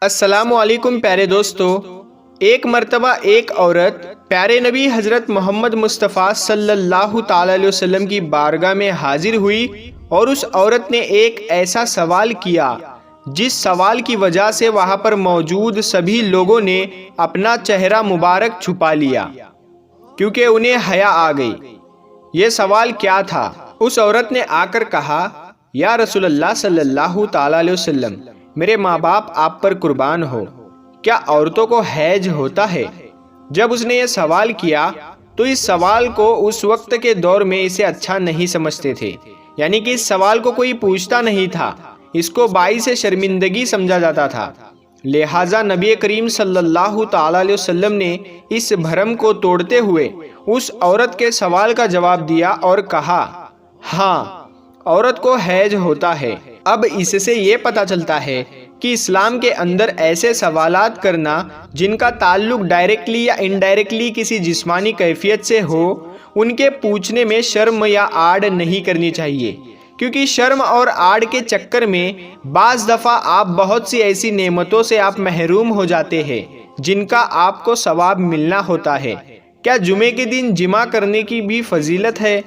السلام علیکم پیارے دوستو، ایک مرتبہ ایک عورت پیارے نبی حضرت محمد مصطفیٰ صلی اللہ تعالی علیہ وسلم کی بارگاہ میں حاضر ہوئی اور اس عورت نے ایک ایسا سوال کیا جس سوال کی وجہ سے وہاں پر موجود سبھی لوگوں نے اپنا چہرہ مبارک چھپا لیا کیونکہ انہیں حیا آ گئی۔ یہ سوال کیا تھا؟ اس عورت نے آ کر کہا، یا رسول اللہ صلی اللہ تعالی علیہ وسلم، میرے ماں باپ آپ پر قربان ہو، کیا عورتوں کو حیض ہوتا ہے؟ جب اس نے یہ سوال کیا تو اس سوال کو اس وقت کے دور میں اسے اچھا نہیں سمجھتے تھے، یعنی کہ اس سوال کو کوئی پوچھتا نہیں تھا، اس کو باعث شرمندگی سمجھا جاتا تھا۔ لہٰذا نبی کریم صلی اللہ تعالی علیہ وسلم نے اس بھرم کو توڑتے ہوئے اس عورت کے سوال کا جواب دیا اور کہا، ہاں، عورت کو حیض ہوتا ہے۔ اب اس سے یہ پتہ چلتا ہے کہ اسلام کے اندر ایسے سوالات کرنا جن کا تعلق ڈائریکٹلی یا انڈائریکٹلی کسی جسمانی کیفیت سے ہو، ان کے پوچھنے میں شرم یا آڑ نہیں کرنی چاہیے، کیونکہ شرم اور آڑ کے چکر میں بعض دفعہ آپ بہت سی ایسی نعمتوں سے آپ محروم ہو جاتے ہیں جن کا آپ کو ثواب ملنا ہوتا ہے۔ کیا جمعے کے دن جمع کرنے کی بھی فضیلت ہے؟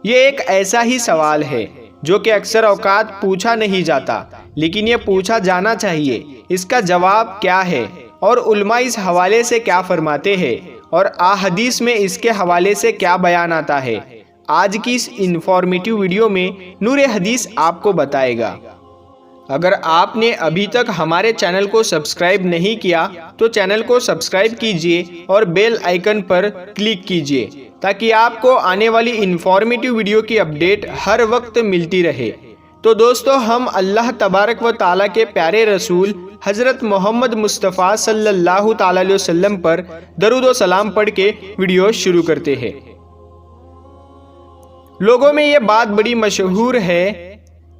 یہ ایک ایسا ہی سوال ہے جو کہ اکثر اوقات پوچھا نہیں جاتا، لیکن یہ پوچھا جانا چاہیے۔ اس کا جواب کیا ہے اور علماء اس حوالے سے کیا فرماتے ہیں اور احادیث میں اس کے حوالے سے کیا بیان آتا ہے، آج کی اس انفارمیٹیو ویڈیو میں نور حدیث آپ کو بتائے گا۔ اگر آپ نے ابھی تک ہمارے چینل کو سبسکرائب نہیں کیا تو چینل کو سبسکرائب کیجئے اور بیل آئیکن پر کلک کیجئے تاکہ آپ کو آنے والی انفارمیٹیو ویڈیو کی اپڈیٹ ہر وقت ملتی رہے۔ تو دوستو، ہم اللہ تبارک و تعالیٰ کے پیارے رسول حضرت محمد مصطفیٰ صلی اللہ تعالی علیہ وسلم پر درود و سلام پڑھ کے ویڈیو شروع کرتے ہیں۔ لوگوں میں یہ بات بڑی مشہور ہے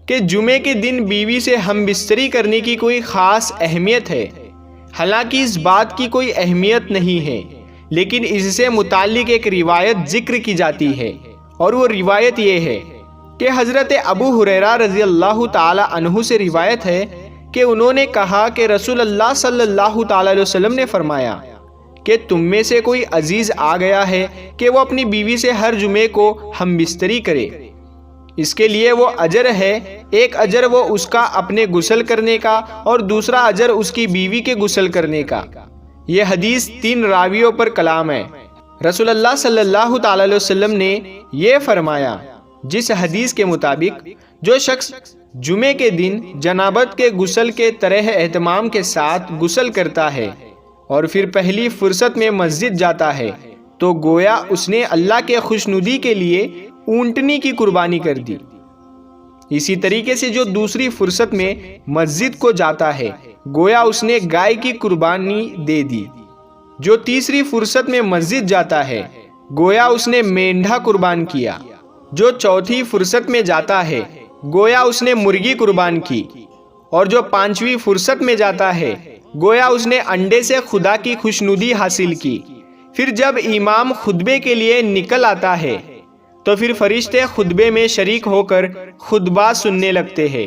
کہ جمعے کے دن بیوی سے ہم بستری کرنے کی کوئی خاص اہمیت ہے۔ حالانکہ اس بات کی کوئی اہمیت نہیں ہے، لیکن اس سے متعلق ایک روایت ذکر کی جاتی ہے، اور وہ روایت یہ ہے کہ حضرت ابو ہریرہ رضی اللہ تعالی عنہ سے روایت ہے کہ انہوں نے کہا کہ رسول اللہ صلی اللہ تعالی علیہ وسلم نے فرمایا کہ تم میں سے کوئی عزیز آ گیا ہے کہ وہ اپنی بیوی سے ہر جمعے کو ہم بستری کرے۔ اس کے لیے وہ اجر ہے، ایک اجر وہ اس کا اپنے غسل کرنے کا اور دوسرا اجر اس کی بیوی کے غسل کرنے کا۔ یہ حدیث 3 راویوں پر کلام ہے۔ رسول اللہ صلی اللہ تعالی علیہ وسلم نے یہ فرمایا، جس حدیث کے مطابق جو شخص جمعے کے دن جنابت کے غسل کے طرح اہتمام کے ساتھ غسل کرتا ہے اور پھر پہلی فرصت میں مسجد جاتا ہے تو گویا اس نے اللہ کے خوشنودی کے لیے اونٹنی کی قربانی کر دی۔ اسی طریقے سے جو دوسری فرصت میں مسجد کو جاتا ہے گویا اس نے گائے کی قربانی دے دی۔ جو تیسری فرصت میں مسجد جاتا ہے گویا اس نے مینڈھا قربان کیا۔ جو چوتھی فرصت میں جاتا ہے گویا اس نے مرغی قربان کی، اور جو 5ویں فرصت میں جاتا ہے گویا اس نے انڈے سے خدا کی خوشنودی حاصل کی۔ پھر جب امام خطبے کے لیے نکل آتا ہے تو پھر فرشتے خطبے میں شریک ہو کر خطبہ سننے لگتے ہیں۔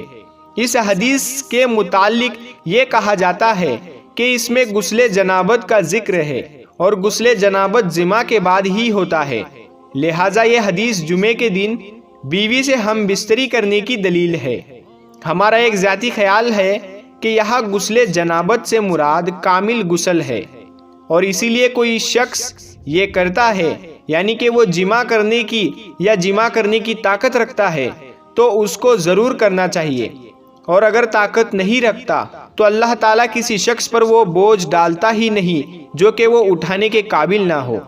اس حدیث کے متعلق یہ کہا جاتا ہے کہ اس میں غسل جنابت کا ذکر ہے، اور غسل جنابت جمعہ کے بعد ہی ہوتا ہے، لہٰذا یہ حدیث جمعے کے دن بیوی سے ہم بستری کرنے کی دلیل ہے۔ ہمارا ایک ذاتی خیال ہے کہ یہاں غسل جنابت سے مراد کامل غسل ہے، اور اسی لیے کوئی شخص یہ کرتا ہے، یعنی کہ وہ جمع کرنے کی یا جمع کرنے کی طاقت رکھتا ہے تو اس کو ضرور کرنا چاہیے، اور اگر طاقت نہیں رکھتا تو اللہ تعالیٰ کسی شخص پر وہ بوجھ ڈالتا ہی نہیں جو کہ وہ اٹھانے کے قابل نہ ہو۔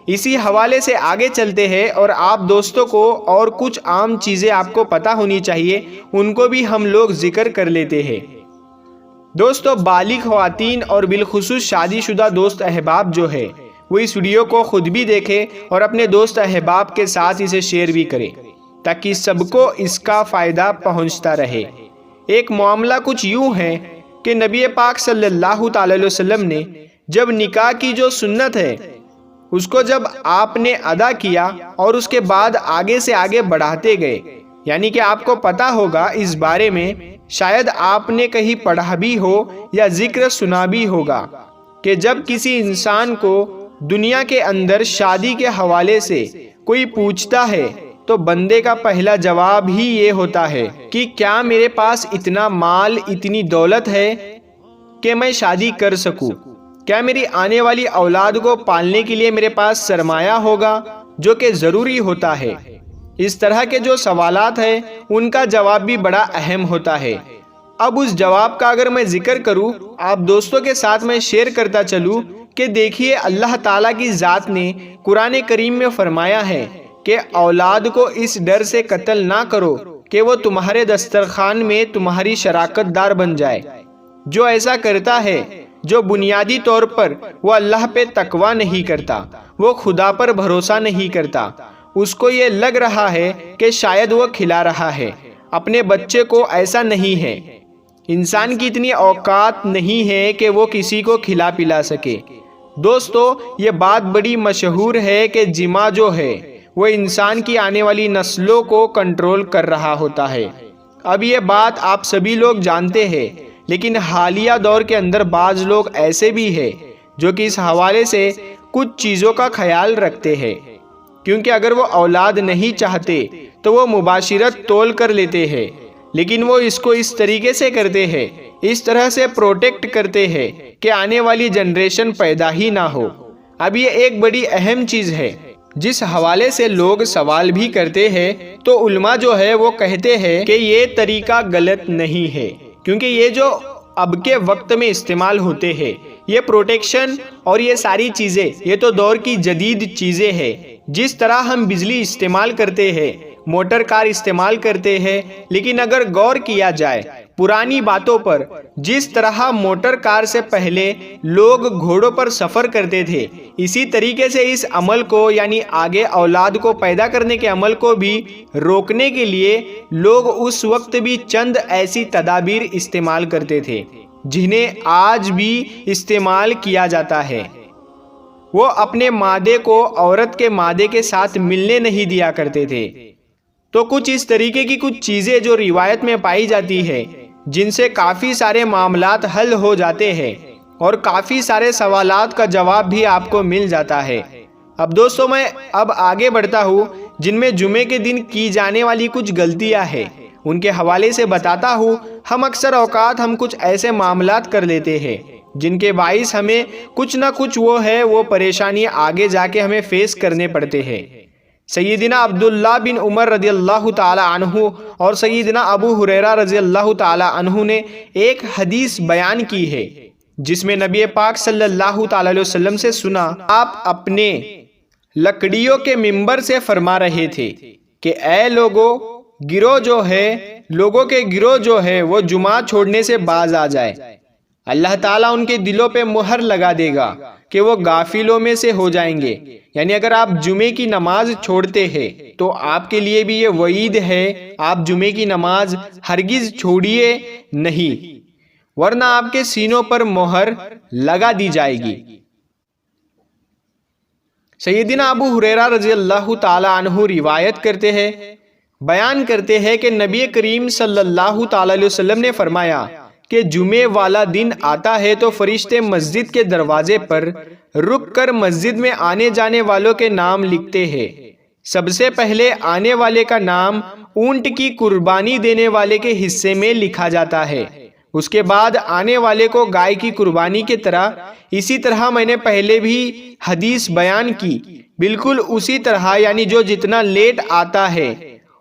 اسی حوالے سے آگے چلتے ہیں، اور آپ دوستوں کو اور کچھ عام چیزیں آپ کو پتہ ہونی چاہیے، ان کو بھی ہم لوگ ذکر کر لیتے ہیں۔ دوستو، بالغ خواتین اور بالخصوص شادی شدہ دوست احباب جو ہے وہ اس ویڈیو کو خود بھی دیکھیں اور اپنے دوست احباب کے ساتھ اسے شیئر بھی کریں تاکہ سب کو اس کا فائدہ پہنچتا رہے۔ ایک معاملہ کچھ یوں ہے کہ نبی پاک صلی اللہ تعالی علیہ وسلم نے جب نکاح کی جو سنت ہے اس کو جب آپ نے ادا کیا اور اس کے بعد آگے سے آگے بڑھاتے گئے، یعنی کہ آپ کو پتہ ہوگا اس بارے میں شاید آپ نے کہیں پڑھا بھی ہو یا ذکر سنا بھی ہوگا کہ جب کسی انسان کو دنیا کے اندر شادی کے حوالے سے کوئی پوچھتا ہے تو بندے کا پہلا جواب ہی یہ ہوتا ہے کہ کیا میرے پاس اتنا مال، اتنی دولت ہے کہ میں شادی کر سکوں؟ کیا میری آنے والی اولاد کو پالنے کے لیے میرے پاس سرمایہ ہوگا، جو کہ ضروری ہوتا ہے؟ اس طرح کے جو سوالات ہیں ان کا جواب بھی بڑا اہم ہوتا ہے۔ اب اس جواب کا اگر میں ذکر کروں، آپ دوستوں کے ساتھ میں شیئر کرتا چلوں کہ دیکھیے اللہ تعالیٰ کی ذات نے قرآن کریم میں فرمایا ہے کہ اولاد کو اس ڈر سے قتل نہ کرو کہ وہ تمہارے دسترخوان میں تمہاری شراکت دار بن جائے۔ جو ایسا کرتا ہے، جو بنیادی طور پر وہ اللہ پہ تقوی نہیں کرتا، وہ خدا پر بھروسہ نہیں کرتا، اس کو یہ لگ رہا ہے کہ شاید وہ کھلا رہا ہے اپنے بچے کو، ایسا نہیں ہے۔ انسان کی اتنی اوقات نہیں ہے کہ وہ کسی کو کھلا پلا سکے۔ دوستو، یہ بات بڑی مشہور ہے کہ جماع جو ہے وہ انسان کی آنے والی نسلوں کو کنٹرول کر رہا ہوتا ہے۔ اب یہ بات آپ سبھی لوگ جانتے ہیں، لیکن حالیہ دور کے اندر بعض لوگ ایسے بھی ہیں جو کہ اس حوالے سے کچھ چیزوں کا خیال رکھتے ہیں، کیونکہ اگر وہ اولاد نہیں چاہتے تو وہ مباشرت تول کر لیتے ہیں، لیکن وہ اس کو اس طریقے سے کرتے ہیں، اس طرح سے پروٹیکٹ کرتے ہیں کہ آنے والی جنریشن پیدا ہی نہ ہو۔ اب یہ ایک بڑی اہم چیز ہے جس حوالے سے لوگ سوال بھی کرتے ہیں، تو علماء جو ہے وہ کہتے ہیں کہ یہ طریقہ غلط نہیں ہے، کیونکہ یہ جو اب کے وقت میں استعمال ہوتے ہیں، یہ پروٹیکشن اور یہ ساری چیزیں، یہ تو دور کی جدید چیزیں ہیں۔ جس طرح ہم بجلی استعمال کرتے ہیں، موٹر کار استعمال کرتے ہیں، لیکن اگر غور کیا جائے پرانی باتوں پر، جس طرح موٹر کار سے پہلے لوگ گھوڑوں پر سفر کرتے تھے، اسی طریقے سے اس عمل کو، یعنی آگے اولاد کو پیدا کرنے کے عمل کو بھی روکنے کے لیے لوگ اس وقت بھی چند ایسی تدابیر استعمال کرتے تھے جنہیں آج بھی استعمال کیا جاتا ہے۔ وہ اپنے مادے کو عورت کے مادے کے ساتھ ملنے نہیں دیا کرتے تھے۔ تو کچھ اس طریقے کی کچھ چیزیں جو روایت میں پائی جاتی ہے، جن سے کافی سارے معاملات حل ہو جاتے ہیں اور کافی سارے سوالات کا جواب بھی آپ کو مل جاتا ہے۔ اب دوستو، میں اب آگے بڑھتا ہوں، جن میں جمعے کے دن کی جانے والی کچھ غلطیاں ہیں ان کے حوالے سے بتاتا ہوں۔ ہم اکثر اوقات کچھ ایسے معاملات کر لیتے ہیں جن کے باعث ہمیں کچھ نہ کچھ وہ پریشانی آگے جا کے ہمیں فیس کرنے پڑتے ہیں۔ سیدنا عبداللہ بن عمر رضی اللہ تعالی عنہ اور سیدنا ابو ہریرہ رضی اللہ تعالی عنہ نے ایک حدیث بیان کی ہے جس میں نبی پاک صلی اللہ تعالی علیہ وسلم سے سنا، آپ اپنے لکڑیوں کے منبر سے فرما رہے تھے کہ اے لوگوں کے گروہ جو ہے وہ جمعہ چھوڑنے سے باز آ جائے، اللہ تعالیٰ ان کے دلوں پہ مہر لگا دے گا کہ وہ غافلوں میں سے ہو جائیں گے۔ یعنی اگر آپ جمعے کی نماز چھوڑتے ہیں تو آپ کے لیے بھی یہ وعید ہے، آپ جمعے کی نماز ہرگز چھوڑیے نہیں، ورنہ آپ کے سینوں پر مہر لگا دی جائے گی۔ سیدنا ابو ہریرہ رضی اللہ تعالی عنہ روایت کرتے ہیں، بیان کرتے ہیں کہ نبی کریم صلی اللہ تعالی علیہ وسلم نے فرمایا کہ جمعے والا دن آتا ہے تو فرشتے مسجد کے دروازے پر رک کر مسجد میں آنے جانے والوں کے نام لکھتے ہیں۔ سب سے پہلے آنے والے کا نام اونٹ کی قربانی دینے والے کے حصے میں لکھا جاتا ہے، اس کے بعد آنے والے کو گائے کی قربانی کی طرح، اسی طرح میں نے پہلے بھی حدیث بیان کی، بالکل اسی طرح، یعنی جو جتنا لیٹ آتا ہے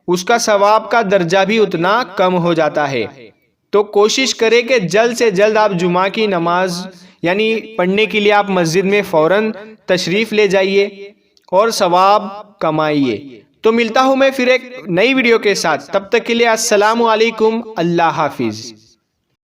اس کا ثواب کا درجہ بھی اتنا کم ہو جاتا ہے۔ تو کوشش کرے کہ جلد سے جلد آپ جمعہ کی نماز یعنی پڑھنے کے لیے آپ مسجد میں فوراً تشریف لے جائیے اور ثواب کمائیے۔ تو ملتا ہوں میں پھر ایک نئی ویڈیو کے ساتھ، تب تک کے لیے السلام علیکم، اللہ حافظ۔